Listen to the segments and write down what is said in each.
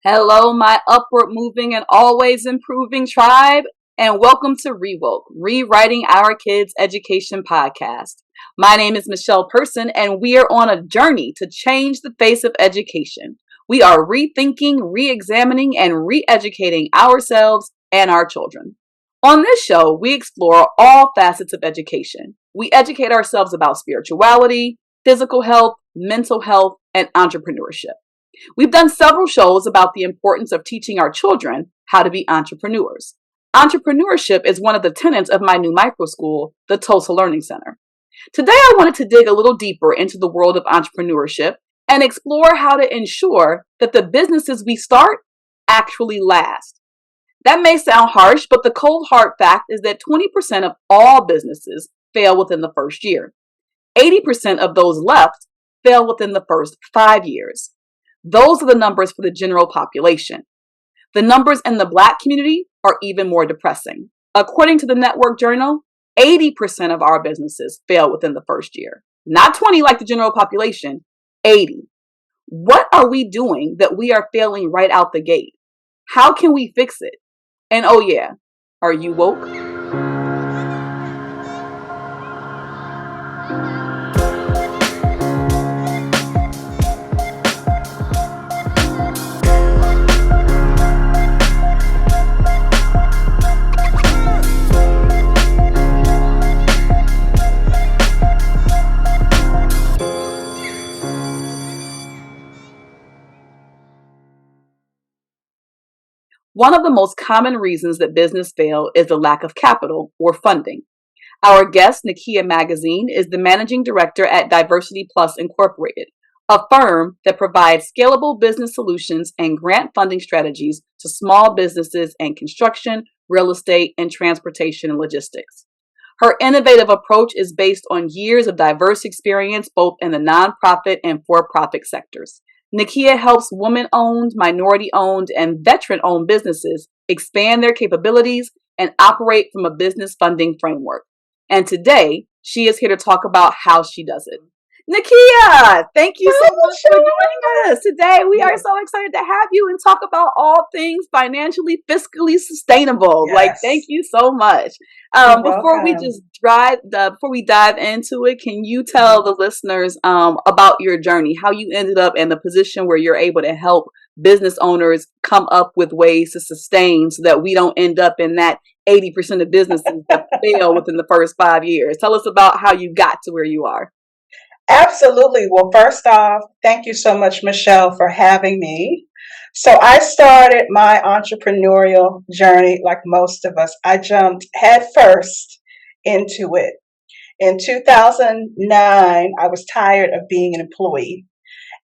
Hello, my upward moving and always improving tribe, and welcome to ReWoke, Rewriting Our Kids' Education podcast. My name is Michelle Person, and we are on a journey to change the face of education. We are rethinking, re-examining, and re-educating ourselves and our children. On this show, we explore all facets of education. We educate ourselves about spirituality, physical health, mental health, and entrepreneurship. We've done several shows about the importance of teaching our children how to be entrepreneurs. Entrepreneurship is one of the tenets of my new micro school, the Tulsa Learning Center. Today, I wanted to dig a little deeper into the world of entrepreneurship and explore how to ensure that the businesses we start actually last. That may sound harsh, but the cold hard fact is that 20% of all businesses fail within the first year. 80% of those left fail within the first 5 years. Those are the numbers for the general population. The numbers in the Black community are even more depressing. According to the Network Journal, 80% of our businesses fail within the first year. Not 20 like the general population, 80. What are we doing that we are failing right out the gate? How can we fix it? And oh yeah, are you woke? One of the most common reasons that business fail is the lack of capital or funding. Our guest, Nakia Magazine, is the managing director at Diversity Plus Incorporated, a firm that provides scalable business solutions and grant funding strategies to small businesses in construction, real estate, and transportation and logistics. Her innovative approach is based on years of diverse experience both in the nonprofit and for-profit sectors. Nakia helps woman-owned, minority-owned, and veteran-owned businesses expand their capabilities and operate from a business funding framework. And today, she is here to talk about how she does it. Nakia, thank you so much for joining us today. We are so excited to have you and talk about all things financially, fiscally sustainable. Yes. Thank you so much. Before we dive into it, can you tell the listeners about your journey, how you ended up in the position where you're able to help business owners come up with ways to sustain so that we don't end up in that 80% of businesses that fail within the first 5 years. Tell us about how you got to where you are. Absolutely. Well, first off, thank you so much, Michelle, for having me. So I started my entrepreneurial journey like most of us. I jumped headfirst into it. In 2009, I was tired of being an employee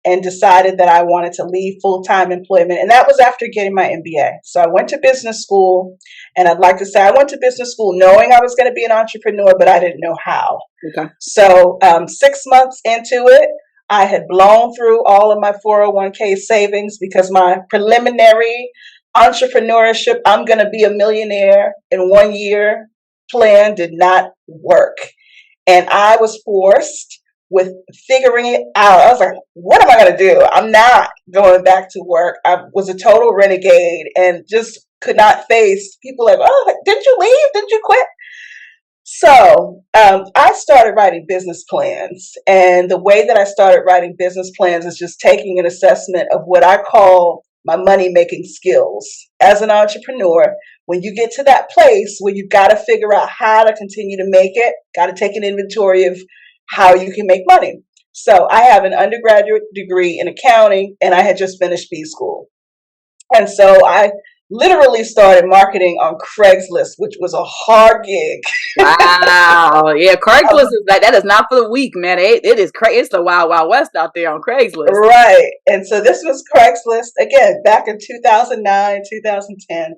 and decided that I wanted to leave full-time employment. And that was after getting my MBA. So I went to business school, and I'd like to say I went to business school knowing I was going to be an entrepreneur, but I didn't know how. Okay. So 6 months into it, I had blown through all of my 401k savings because my preliminary entrepreneurship, I'm going to be a millionaire in 1 year plan did not work. And I was forced with figuring it out. I was like, what am I going to do? I'm not going back to work. I was a total renegade and just could not face people like, oh, didn't you leave? Didn't you quit? So I started writing business plans. And the way that I started writing business plans is just taking an assessment of what I call my money-making skills. As an entrepreneur, when you get to that place where you've got to figure out how to continue to make it, got to take an inventory of how you can make money. So I have an undergraduate degree in accounting, and I had just finished B school. And so I literally started marketing on Craigslist, which was a hard gig. Wow. Yeah, Craigslist is that is not for the weak, man. It is crazy. It's the wild, wild west out there on Craigslist. Right. And so this was Craigslist, again, back in 2009, 2010.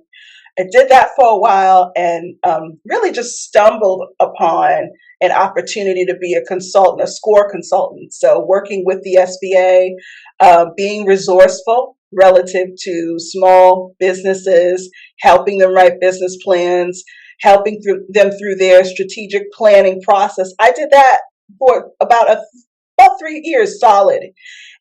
I did that for a while and really just stumbled upon an opportunity to be a consultant, a SCORE consultant. So working with the SBA, being resourceful relative to small businesses, helping them write business plans, helping them through their strategic planning process. I did that for about 3 years solid.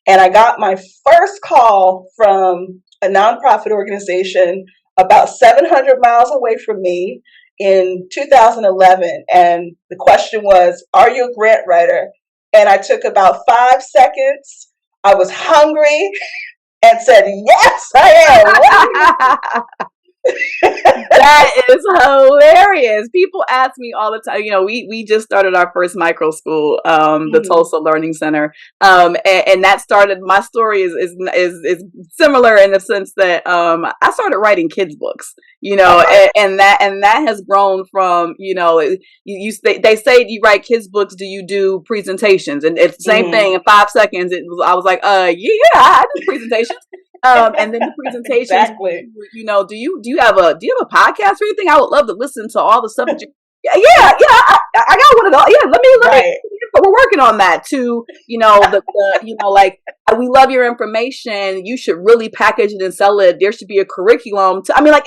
And I got my first call from a nonprofit organization about 700 miles away from me in 2011. And the question was, are you a grant writer? And I took about 5 seconds. I was hungry and said, yes, I am. That is hilarious. People ask me all the time. We just started our first micro school, the Tulsa Learning Center, and that started. My story is similar in the sense that I started writing kids books. And that has grown from they say you write kids books. Do you do presentations? And it's the same thing. In 5 seconds, I was like, yeah, I do presentations. And then the presentations, exactly. Do you have a podcast or anything? I would love to listen to all the stuff that you. Yeah, I got one of those. Yeah, let me. But we're working on that too. Like we love your information. You should really package it and sell it. There should be a curriculum. My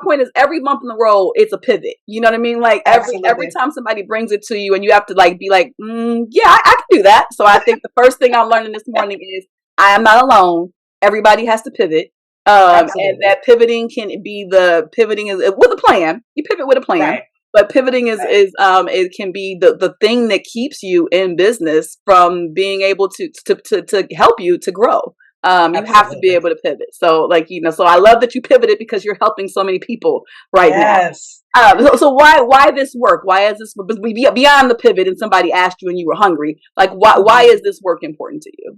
point is every bump in the road, it's a pivot. You know what I mean? Like every time somebody brings it to you, and you have to be like, yeah, I can do that. So I think the first thing I'm learning this morning is I am not alone. Everybody has to pivot. And that pivoting is with a plan. You pivot with a plan. Right. But pivoting it can be the thing that keeps you in business from being able to help you to grow. You have to be able to pivot. So so I love that you pivoted because you're helping so many people right now. So why this work? Why is this beyond the pivot and somebody asked you and you were hungry? Why is this work important to you?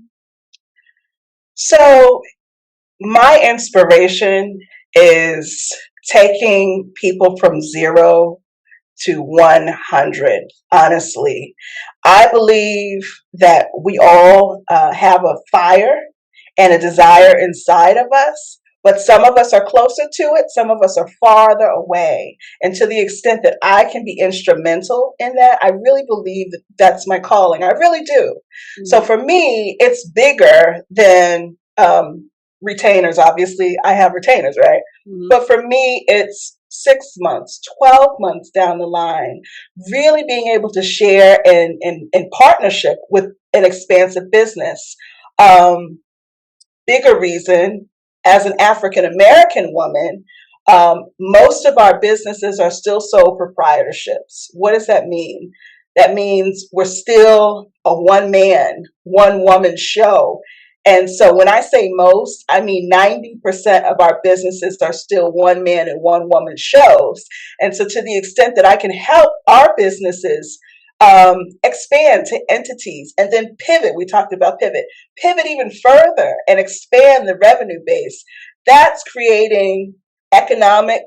So my inspiration is taking people from 0 to 100. Honestly, I believe that we all have a fire and a desire inside of us, but some of us are closer to it, some of us are farther away. And to the extent that I can be instrumental in that, I really believe that that's my calling. I really do. So for me, it's bigger than retainers. Obviously, I have retainers, right? But for me, it's 6 months, 12 months down the line, really being able to share in partnership with an expansive business. Bigger reason, as an African American woman, most of our businesses are still sole proprietorships. What does that mean? That means we're still a one man, one woman show. And so when I say most, I mean 90% of our businesses are still one man and one woman shows. And so to the extent that I can help our businesses expand to entities and then pivot, we talked about pivot even further and expand the revenue base, that's creating economic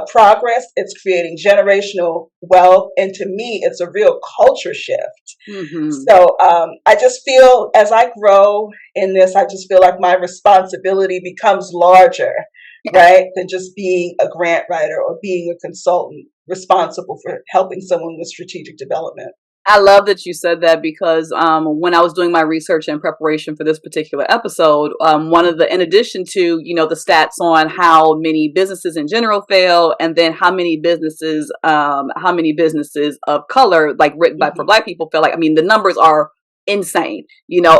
progress. It's creating generational wealth. And to me, it's a real culture shift. So I just feel as I grow in this, I just feel like my responsibility becomes larger, right? Than just being a grant writer or being a consultant responsible for helping someone with strategic development. I love that you said that because when I was doing my research in preparation for this particular episode, one of in addition to, the stats on how many businesses in general fail, and then how many businesses of color, written by for Black people fail, the numbers are insane. Yes.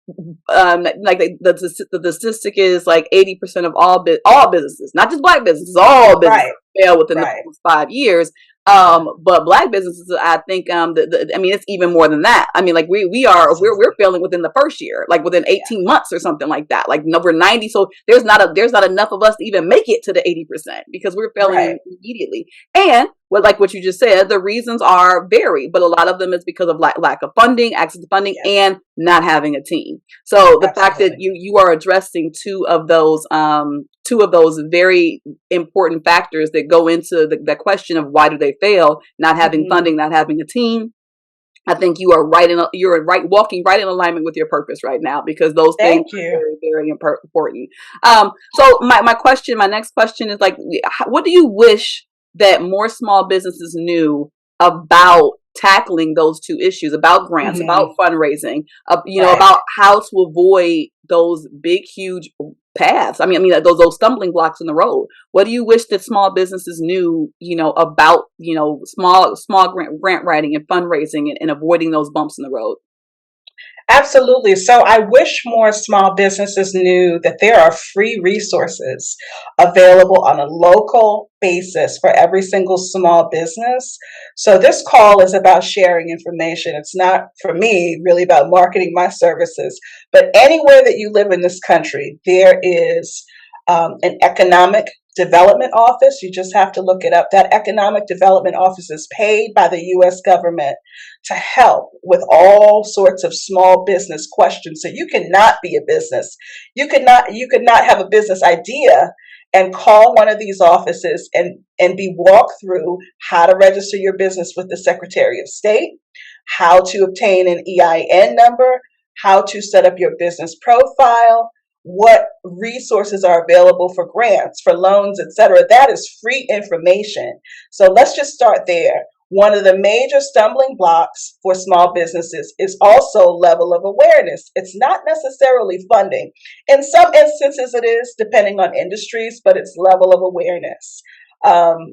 The statistic is 80% of all businesses, not just Black businesses, all businesses fail within the past 5 years. But Black businesses, I think, it's even more than that. We're failing within the first year, within 18 months or something like that. We're 90. So there's not enough of us to even make it to the 80% because we're failing immediately. And what you just said, the reasons are varied, but a lot of them is because of lack of funding, access to funding, and not having a team. So the fact that you are addressing two of those very important factors that go into the question of why do they fail, not having funding, not having a team. I think you are walking right in alignment with your purpose right now, because those things are very, very important. So my next question is what do you wish that more small businesses knew about tackling those two issues, about grants, about fundraising, about how to avoid those big, huge paths. Those stumbling blocks in the road. What do you wish that small businesses knew, about, small grant writing and fundraising and avoiding those bumps in the road? Absolutely. So I wish more small businesses knew that there are free resources available on a local basis for every single small business. So this call is about sharing information. It's not for me really about marketing my services, but anywhere that you live in this country, there is an economic development office. You just have to look it up. That economic development office is paid by the US government to help with all sorts of small business questions. So you cannot be a business. You could not have a business idea and call one of these offices and be walked through how to register your business with the Secretary of State, how to obtain an EIN number, how to set up your business profile, what resources are available for grants, for loans, etc. That is free information. So let's just start there. One of the major stumbling blocks for small businesses is also level of awareness. It's not necessarily funding. In some instances, it is, depending on industries, but it's level of awareness.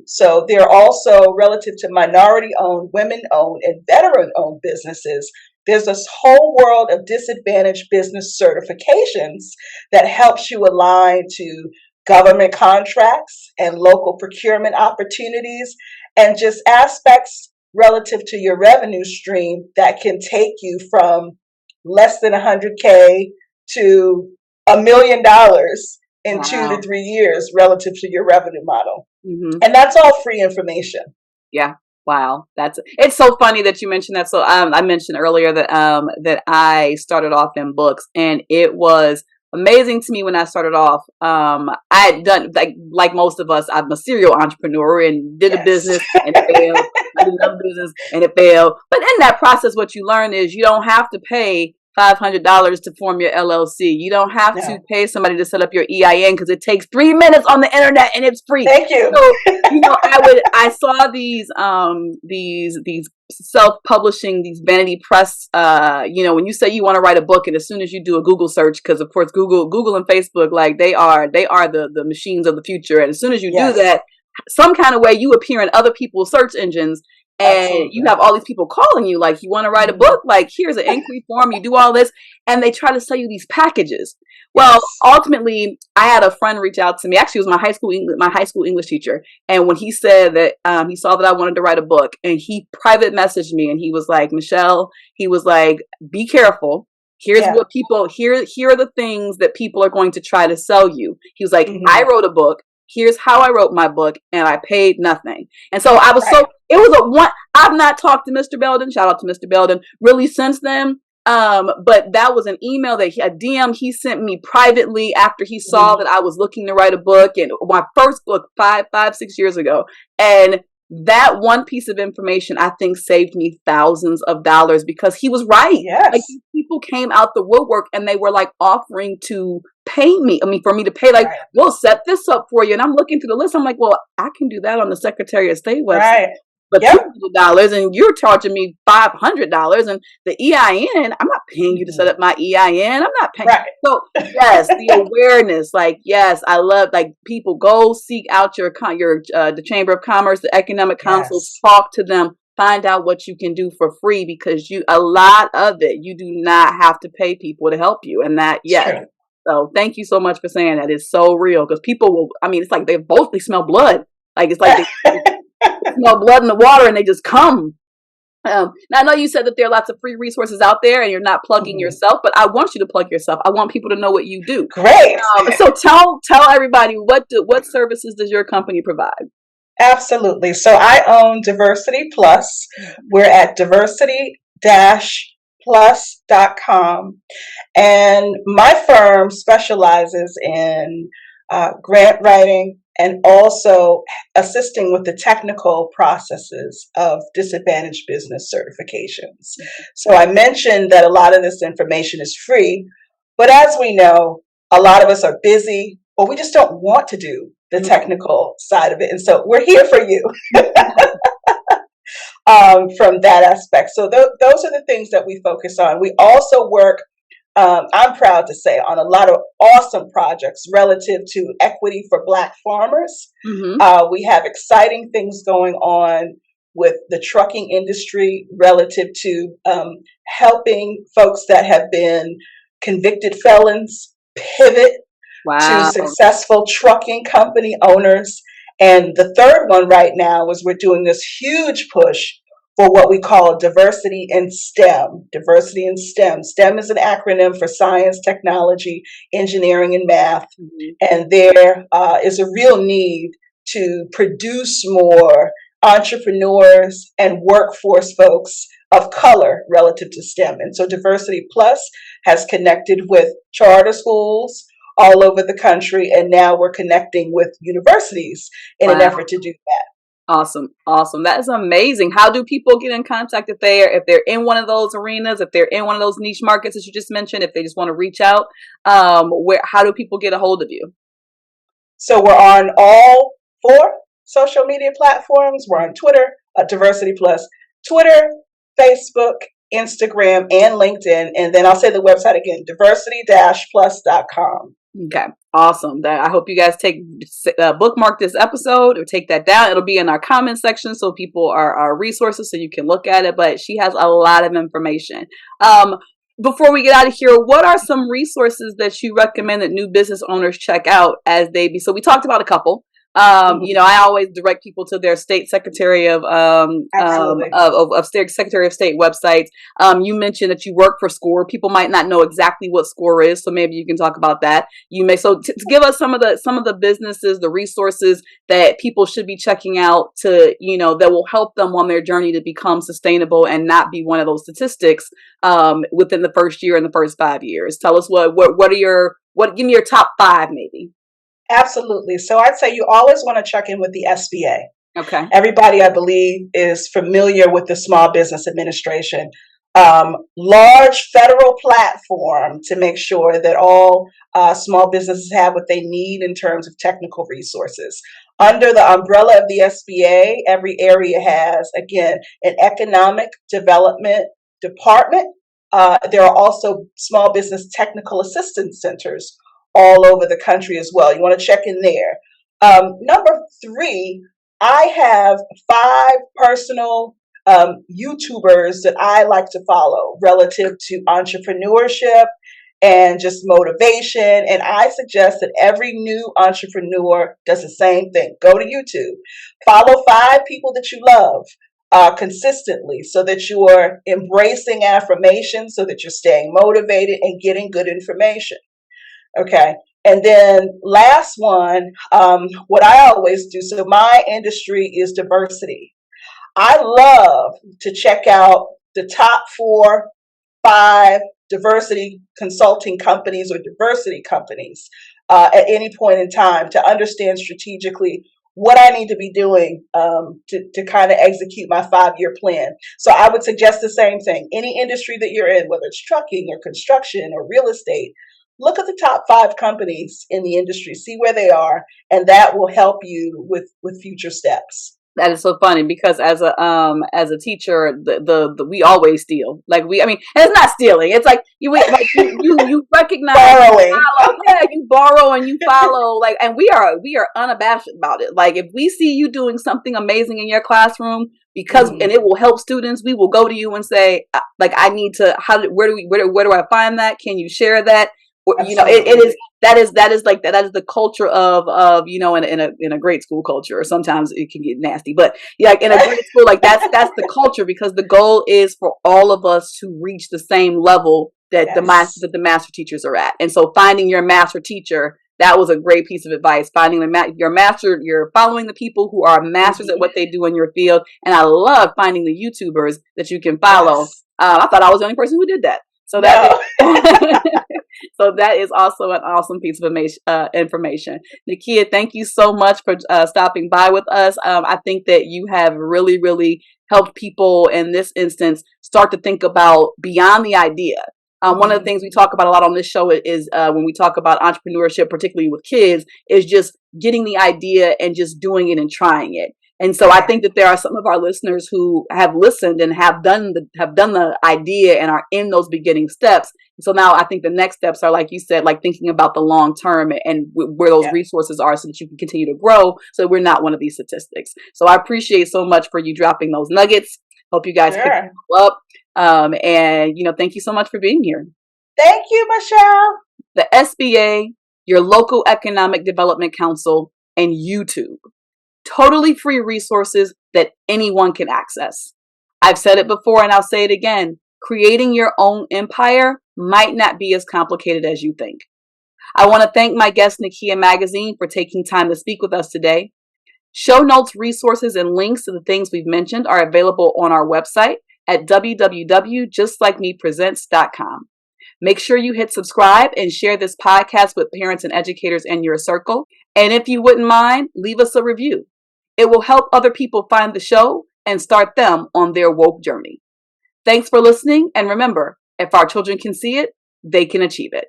So there are also, relative to minority owned, women owned, and veteran owned businesses, there's this whole world of disadvantaged business certifications that helps you align to government contracts and local procurement opportunities and just aspects relative to your revenue stream that can take you from less than 100K to $1 million in 2 to 3 years relative to your revenue model. Mm-hmm. And that's all free information. Yeah. Wow. It's so funny that you mentioned that. So I mentioned earlier that I started off in books, and it was amazing to me when I started off. I had done like most of us, I'm a serial entrepreneur and did a business and it failed, did another business and it failed. But in that process, what you learn is you don't have to pay $500 to form your LLC. You don't have to pay somebody to set up your EIN because it takes 3 minutes on the internet and it's free. Thank you. So, I saw these self-publishing, these vanity press, when you say you want to write a book, and as soon as you do a Google search, because of course Google and Facebook, like they are the machines of the future. And as soon as you do that, some kind of way you appear in other people's search engines. And you have all these people calling you, like, you want to write a book? Like, here's an inquiry form. You do all this. And they try to sell you these packages. Well, ultimately, I had a friend reach out to me. Actually, it was my high school English teacher. And when he said that he saw that I wanted to write a book, and he private messaged me, and he was like, Michelle, he was like, be careful. Here's what people, here are the things that people are going to try to sell you. He was like, I wrote a book. Here's how I wrote my book, and I paid nothing. And so I was I've not talked to Mr. Belden, shout out to Mr. Belden, really since then. But that was an email a DM he sent me privately after he saw that I was looking to write a book, and my first book 6 years ago. And that one piece of information, I think, saved me thousands of dollars, because he was right. Yes. Like, people came out the woodwork and they were like offering to pay me. I mean, for me to pay, like, we'll set this up for you. And I'm looking through the list. I'm like, well, I can do that on the Secretary of State website. But $200, and you're charging me $500, and the EIN, I'm not paying you to set up my EIN. I'm not paying. So yes, the awareness, like, yes, I love, like, people go seek out the Chamber of Commerce, the Economic Council, talk to them, find out what you can do for free, because a lot of it, you do not have to pay people to help you. And that, so thank you so much for saying that. It's so real, because people will, I mean, it's like they smell blood. Like, it's like they smell blood in the water and they just come. Now, I know you said that there are lots of free resources out there and you're not plugging yourself, but I want you to plug yourself. I want people to know what you do. Great. So tell everybody, what services does your company provide? Absolutely. So I own Diversity Plus. We're at diversity-plus.com. And my firm specializes in grant writing and also assisting with the technical processes of disadvantaged business certifications. So I mentioned that a lot of this information is free, but as we know, a lot of us are busy, or we just don't want to do the technical side of it. And so we're here for you from that aspect. So those are the things that we focus on. We also work, I'm proud to say, on a lot of awesome projects relative to equity for Black farmers. We have exciting things going on with the trucking industry relative to helping folks that have been convicted felons pivot to Wow. successful trucking company owners. And the third one right now is we're doing this huge push for what we call diversity in STEM. Diversity in STEM. STEM is an acronym for science, technology, engineering, and math. And there is a real need to produce more entrepreneurs and workforce folks of color relative to STEM. And so Diversity Plus has connected with charter schools all over the country, and now we're connecting with universities in an Wow. effort to do that. Awesome. Awesome. That is amazing. How do people get in contact if they're in one of those arenas, if they're in one of those niche markets that you just mentioned, if they just want to reach out? How do people get a hold of you? So we're on all 4 social media platforms. We're on Twitter, Diversity Plus, Twitter, Facebook, Instagram, and LinkedIn. And then I'll say the website again, diversity-plus.com. Okay, awesome. I hope you guys bookmark this episode or take that down. It'll be in our comment section so people are resources so you can look at it. But she has a lot of information. Before we get out of here, what are some resources that you recommend that new business owners check out so we talked about a couple. I always direct people to their state secretary of Secretary of State websites. You mentioned that you work for SCORE. People might not know exactly what SCORE is, so maybe you can talk about that. To give us some of the businesses, the resources that people should be checking out that will help them on their journey to become sustainable and not be one of those statistics within the first year and the first 5 years. Tell us give me your top 5 maybe. Absolutely. So I'd say you always want to check in with the SBA. Okay. Everybody, I believe, is familiar with the Small Business Administration. Large federal platform to make sure that all small businesses have what they need in terms of technical resources. Under the umbrella of the SBA, every area has, again, an economic development department. There are also small business technical assistance centers all over the country as well. You want to check in there. Number 3, I have 5 personal YouTubers that I like to follow relative to entrepreneurship and just motivation. And I suggest that every new entrepreneur does the same thing. Go to YouTube, follow 5 people that you love consistently so that you are embracing affirmation, so that you're staying motivated and getting good information. Okay. And then last one, what I always do. So my industry is diversity. I love to check out the top 4, 5 diversity consulting companies or diversity companies at any point in time to understand strategically what I need to be doing to kind of execute my 5-year plan. So I would suggest the same thing. Any industry that you're in, whether it's trucking or construction or real estate, look at the top 5 companies in the industry, see where they are, and that will help you with future steps. That is so funny because as a teacher, we always steal. And it's not stealing. It's like you recognize borrowing. You borrow and you follow. And we are unabashed about it. Like if we see you doing something amazing in your classroom and it will help students, we will go to you and say, I need to. Where do I find that? Can you share that? That is the culture of in a great school culture, or sometimes it can get nasty, but in a great school, that's the culture, because the goal is for all of us to reach the same level that the master teachers are at. And so finding your master teacher, that was a great piece of advice. Finding your master, you're following the people who are masters at what they do in your field. And I love finding the YouTubers that you can follow. Yes. I thought I was the only person who did that. So so that is also an awesome piece of information. Nakia, thank you so much for stopping by with us. I think that you have really, really helped people in this instance start to think about beyond the idea. One of the things we talk about a lot on this show is when we talk about entrepreneurship, particularly with kids, is just getting the idea and just doing it and trying it. And so I think that there are some of our listeners who have listened and have done the idea and are in those beginning steps. So now I think the next steps are, like you said, like thinking about the long term and where those resources are so that you can continue to grow so we're not one of these statistics. So I appreciate so much for you dropping those nuggets. Hope you guys pick them up. And, thank you so much for being here. Thank you, Michelle. The SBA, your local economic development council, and YouTube. Totally free resources that anyone can access. I've said it before and I'll say it again. Creating your own empire might not be as complicated as you think. I want to thank my guest, Nakia Magazine, for taking time to speak with us today. Show notes, resources, and links to the things we've mentioned are available on our website at www.justlikemepresents.com. Make sure you hit subscribe and share this podcast with parents and educators in your circle. And if you wouldn't mind, leave us a review. It will help other people find the show and start them on their woke journey. Thanks for listening. And remember, if our children can see it, they can achieve it.